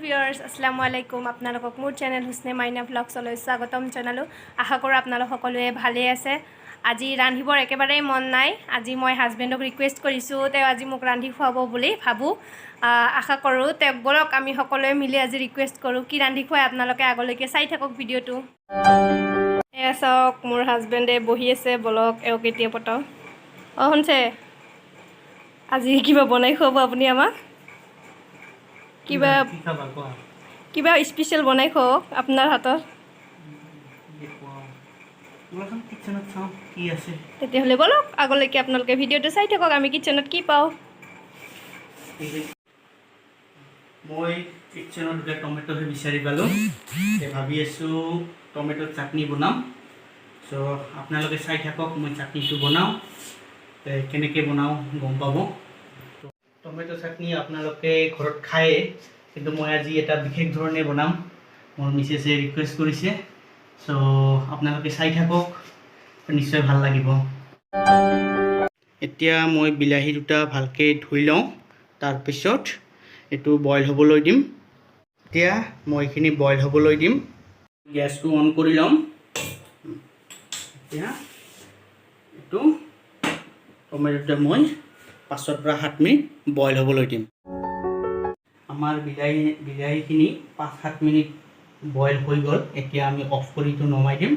Viewers আসসালামু আলাইকুম আপোনালোকক মোৰ চেনেল হুছনে মাইনা ব্লগছলৈ স্বাগতম জনালোঁ। আশা কৰোঁ আপোনালোক সকলোৱে ভালে আছে। আজি ৰান্ধিবৰ একেবাৰেই মন নাই। আজি মই হাজবেণ্ডক ৰিকুৱেষ্ট কৰিছোঁ তেওঁ আজি মোক ৰান্ধি খুৱাব বুলি ভাবোঁ। আশা কৰোঁ তেওঁক বলক আমি সকলোৱে মিলি আজি ৰিকুৱেষ্ট কৰোঁ কি ৰান্ধি খুৱাই আপোনালোকে আগলৈকে চাই থাকক ভিডিঅ'টো। এয়া চাওক মোৰ হাজবেণ্ডে বহি আছে, বলক এওঁ কেতিয়া পতাও। শুনছে আজি কিবা বনাই খুৱাব আপুনি আমাক? কিবা স্পেচিয়েল বনাই খুৱাওক আপোনাৰ হাতৰ। তেতিয়াহ'লে বলক আগলৈকে আপোনালোকে ভিডিঅ'টো চাই থাকক আমি কিটচেনত কি পাওঁ। মই কিটচেনত দুটা টমেটোহে বিচাৰি পালোঁ। ভাবি আছোঁ টমেটোৰ চাটনি বনাম। চ' আপোনালোকে চাই থাকক মই চাটনিটো বনাওঁ, কেনেকৈ বনাওঁ গম পাব। টমেটো চাটনি আপোনালোকে ঘৰত খায়ে, কিন্তু মই আজি এটা বিশেষ ধৰণে বনাম। মোৰ মিছেছে ৰিকুৱেষ্ট কৰিছে, চ' আপোনালোকে চাই থাকক, নিশ্চয় ভাল লাগিব। এতিয়া মই বিলাহী দুটা ভালকৈ ধুই লওঁ, তাৰপিছত এইটো বইল হ'বলৈ দিম। এতিয়া মই এইখিনি বইল হ'বলৈ দিম। গেছটো অন কৰি ল'ম। এতিয়া এইটো টমেটোটা মই 5 পৰা 7 মিনিট বইল হ'বলৈ দিম। আমাৰ বিলাহীখিনি 5-7 মিনিট বইল হৈ গ'ল। এতিয়া আমি অফ কৰিটো নমাই দিম।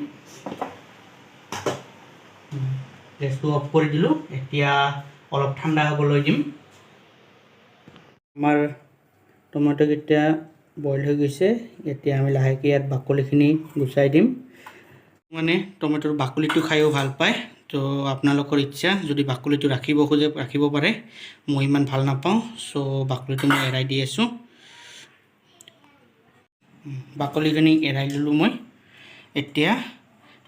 গেছটো অফ কৰি দিলোঁ। এতিয়া অলপ ঠাণ্ডা হ'বলৈ দিম। আমাৰ টমেটোকেইটা বইল হৈ গৈছে। এতিয়া আমি লাহেকৈ ইয়াত বাকলিখিনি গুচাই দিম। মানে টমেটোৰ বাকলিটো খায়ো ভাল পায়, তো আপোনালোকৰ ইচ্ছা, যদি বাকলিটো ৰাখিব খোজে ৰাখিব পাৰে। মই ইমান ভাল নাপাওঁ, চ' বাকলিটো মই এৰাই দি আছোঁ। বাকলিখিনি এৰাই ল'লোঁ মই। এতিয়া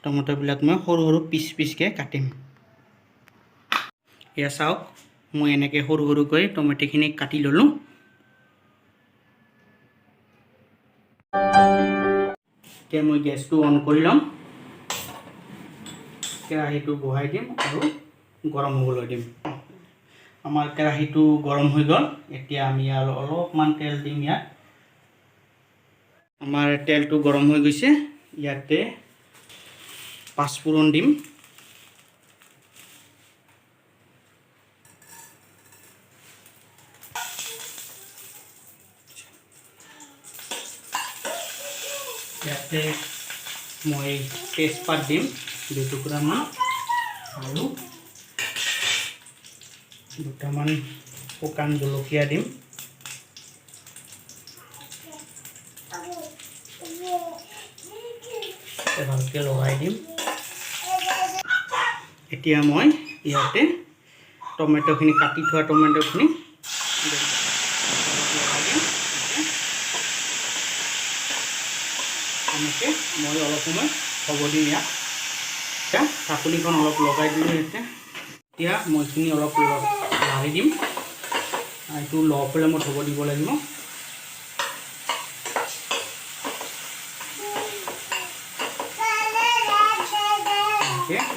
টমেটোবিলাক মই সৰু সৰু পিচকৈ কাটিম। এয়া চাওক মই এনেকৈ সৰু সৰুকৈ টমেটোখিনি কাটি ল'লোঁ। এতিয়া মই গেছটো অন কৰি ল'ম। কেৰাহীটো বহাই দিম আৰু গৰম হ'বলৈ দিম। আমাৰ কেৰাহীটো গৰম হৈ গ'ল। এতিয়া আমি আৰু অলপমান তেল দিম ইয়াত। আমাৰ তেলটো গৰম হৈ গৈছে। ইয়াতে পাঁচফোৰণ দিম। ইয়াতে মই তেজপাত দিম 2 টুকুৰামান, আৰু দুটামান শুকান জলকীয়া দিম। ভালকৈ লগাই দিম। এতিয়া মই ইয়াতে টমেটোখিনি কাটি থোৱা টমেটোখিনি এনেকৈ মই অলপ সময় হ'ব দিম ইয়াত। এতিয়া ঢাকনিখন অলপ লগাই দিলোঁ। এতিয়া মই এইখিনি অলপ লাৰি দিম। এইটো ল' ফ্লেমত হ'ব দিব লাগিব।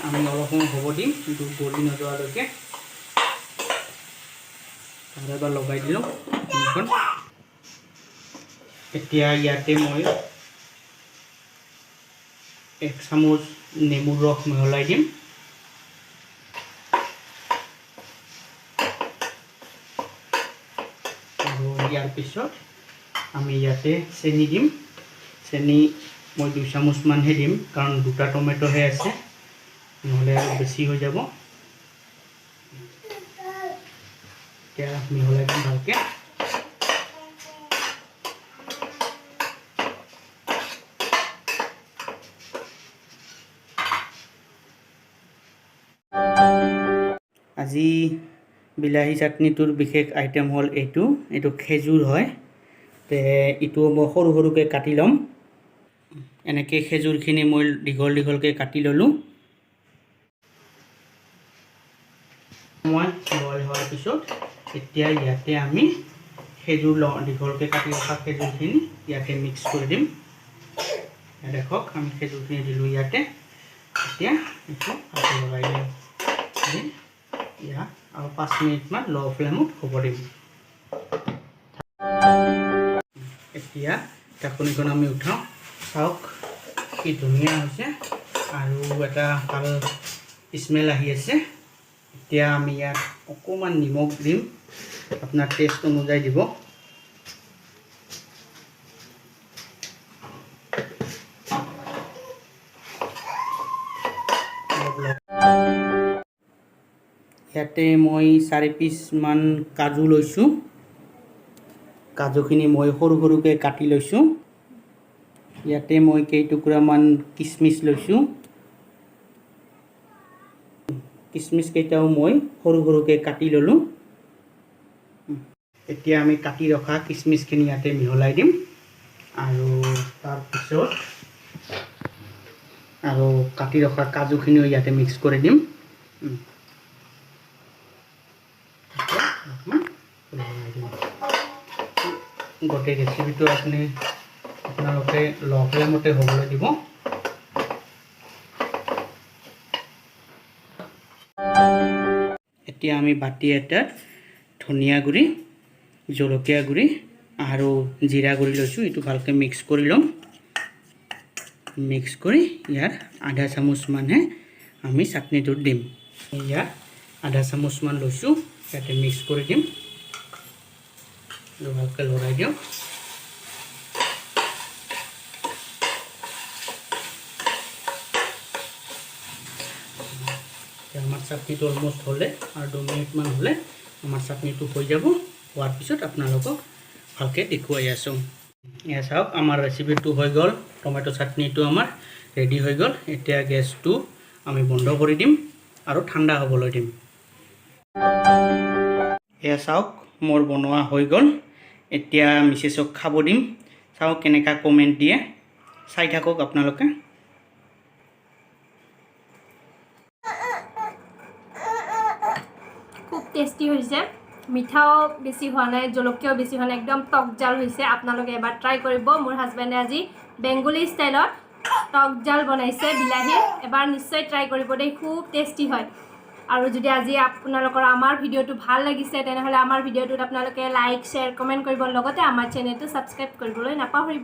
আমি অলপ সময় হ'ব দিম, কিন্তু গলি নোযোৱালৈকে। আৰু এবাৰ লগাই দিলোঁ। এতিয়া ইয়াতে মই 1 চামুচ নেমুৰ ৰস মিহলাই দিম। আৰু ইয়াৰ পিছত আমি ইয়াতে চেনি দিম। চেনি মই 2 চামুচমানহে দিম, কাৰণ দুটা টমেটোহে আছে, নহ'লে আৰু বেছি হৈ যাব। এতিয়া মিহলাই দিম ভালকৈ। আজি বিলাহী চাটনিটোৰ বিশেষ আইটেম হ'ল এইটো খেজুৰ হয়। এইটো মই সৰু সৰুকৈ কাটি ল'ম। এনেকৈ খেজুৰখিনি মই দীঘল দীঘলকৈ কাটি ল'লোঁ। মই বইল হোৱাৰ পিছত এতিয়া ইয়াতে আমি খেজুৰ দীঘলকৈ কাটি ৰখা খেজুৰখিনি ইয়াতে মিক্স কৰি দিম। দেখক আমি খেজুৰখিনি দিলোঁ ইয়াতে। এতিয়া এইটো ভালকৈ লগাই দিম। আৰু 5 মিনিটমান ল' ফ্লেমত হ'ব দিম। এতিয়া ঢাকনিখন আমি উঠাওঁ চাওক কি ধুনীয়া হৈছে আৰু এটা ভাল স্মেল আহি আছে এতিয়া আমি ইয়াত অকণমান নিমখ দিম আপোনাৰ টেষ্ট অনুযায়ী দিব ইয়াতে মই 4 পিচমান কাজু লৈছোঁ কাজুখিনি মই সৰু সৰুকৈ কাটি লৈছোঁ ইয়াতে মই কেইটুকুৰামান কিচমিচ লৈছোঁ কিচমিচ কেইটাও মই সৰু সৰুকৈ কাটি ল'লোঁ এতিয়া আমি কাটি ৰখা কিচমিচখিনি ইয়াতে মিহলাই দিম আৰু তাৰপিছত আৰু কাটি ৰখা কাজুখিনিও ইয়াতে মিক্স কৰি দিম গোটেই ৰেচিপিটো আপোনালোকে ল' ফ্লেমতে হ'বলৈ দিব এতিয়া আমি বাতি এটাত ধনিয়া গুড়ি জলকীয়া গুড়ি আৰু জিৰা গুড়ি লৈছোঁ এইটো ভালকৈ মিক্স কৰি ল'ম মিক্স কৰি ইয়াৰ আধা চামুচমানহে আমি চাটনিটোত দিম ইয়াত আধা চামুচমান লৈছোঁ ইয়াতে মিক্স কৰি দিম ভালকৈ লৰাই দিওঁ আমাৰ চাটনিটো অলমষ্ট হ'লে আৰু 2 মিনিটমান হ'লে আমাৰ চাটনিটো হৈ যাব হোৱাৰ পিছত আপোনালোকক ভালকৈ দেখুৱাই আছোঁ এয়া চাওক আমাৰ ৰেচিপিটো হৈ গ'ল টমেটো চাটনিটো আমাৰ ৰেডি হৈ গ'ল এতিয়া গেছটো আমি বন্ধ কৰি দিম আৰু ঠাণ্ডা হ'বলৈ দিম এয়া চাওক মোৰ বনোৱা হৈ গ'ল এতিয়া মিছেছক খাব দিম চাওক কেনেকুৱা কমেণ্ট দিয়ে চাই থাকক আপোনালোকে খুব টেষ্টি হৈছে মিঠাও বেছি হোৱা নাই জলকীয়াও বেছি হোৱা নাই একদম টক জাল হৈছে আপোনালোকে এবাৰ ট্ৰাই কৰিব মোৰ হাজবেণ্ডে আজি বেংগলী ষ্টাইলত টক জাল বনাইছে বিলাহী এবাৰ নিশ্চয় ট্ৰাই কৰিব দেই খুব টেষ্টি হয় আৰু যদি আজি আপোনালোকৰ আমাৰ ভিডিঅ'টো ভাল লাগিছে তেনেহ'লে আমাৰ ভিডিঅ'টোত আপোনালোকে লাইক শ্বেয়াৰ কমেণ্ট কৰিব লগতে আমাৰ চেনেলটো ছাবস্ক্ৰাইব কৰিবলৈ নাপাহৰিব